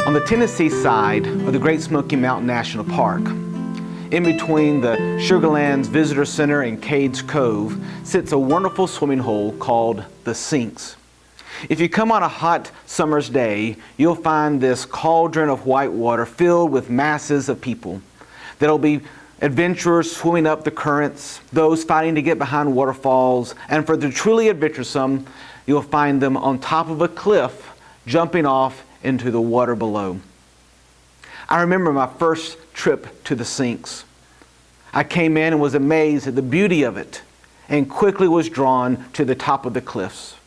On the Tennessee side of the Great Smoky Mountain National Park, in between the Sugarlands Visitor Center and Cades Cove, sits a wonderful swimming hole called the Sinks. If you come on a hot summer's day, you'll find this cauldron of white water filled with masses of people. There'll be adventurers swimming up the currents, those fighting to get behind waterfalls, and for the truly adventuresome, you'll find them on top of a cliff, jumping off into the water below. I remember my first trip to the Sinks. I came in and was amazed at the beauty of it and quickly was drawn to the top of the cliffs.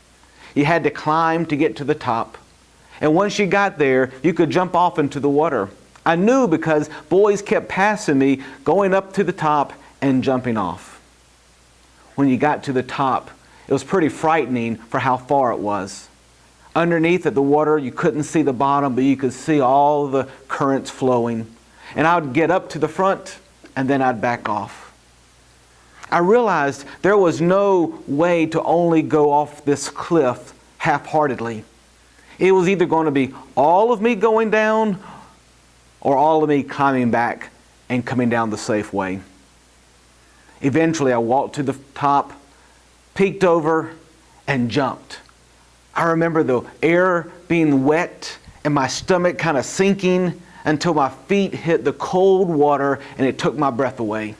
You had to climb to get to the top, and once you got there, you could jump off into the water. I knew because boys kept passing me, going up to the top and jumping off. When you got to the top, it was pretty frightening for how far it was. Underneath at the water, you couldn't see the bottom, but you could see all the currents flowing. And I would get up to the front, and then I'd back off. I realized there was no way to only go off this cliff half-heartedly. It was either going to be all of me going down, or all of me climbing back and coming down the safe way. Eventually, I walked to the top, peeked over, and jumped. I remember the air being wet and my stomach kind of sinking until my feet hit the cold water and it took my breath away.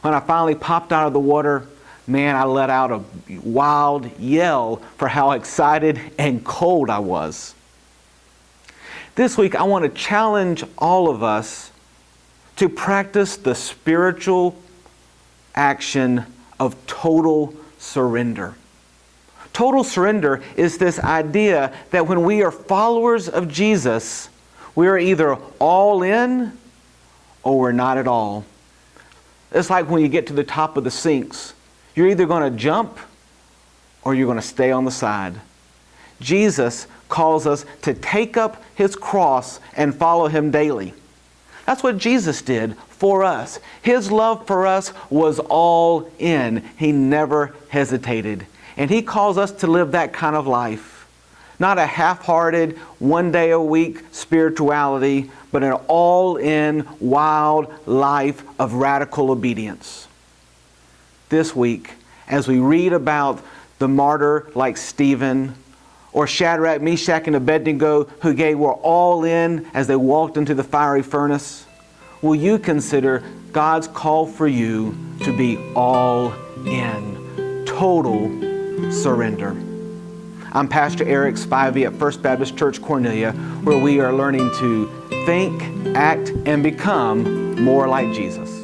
When I finally popped out of the water, man, I let out a wild yell for how excited and cold I was. This week, I want to challenge all of us to practice the spiritual action of total surrender. Total surrender is this idea that when we are followers of Jesus, we are either all in or we're not at all. It's like when you get to the top of the Sinks. You're either going to jump or you're going to stay on the side. Jesus calls us to take up His cross and follow Him daily. That's what Jesus did for us. His love for us was all in. He never hesitated. And He calls us to live that kind of life. Not a half-hearted, one day a week spirituality, but an all-in, wild life of radical obedience. This week, as we read about the martyr like Stephen, or Shadrach, Meshach, and Abednego, who were all in as they walked into the fiery furnace, will you consider God's call for you to be all in, total surrender? I'm Pastor Eric Spivey at First Baptist Church Cornelia, where we are learning to think, act, and become more like Jesus.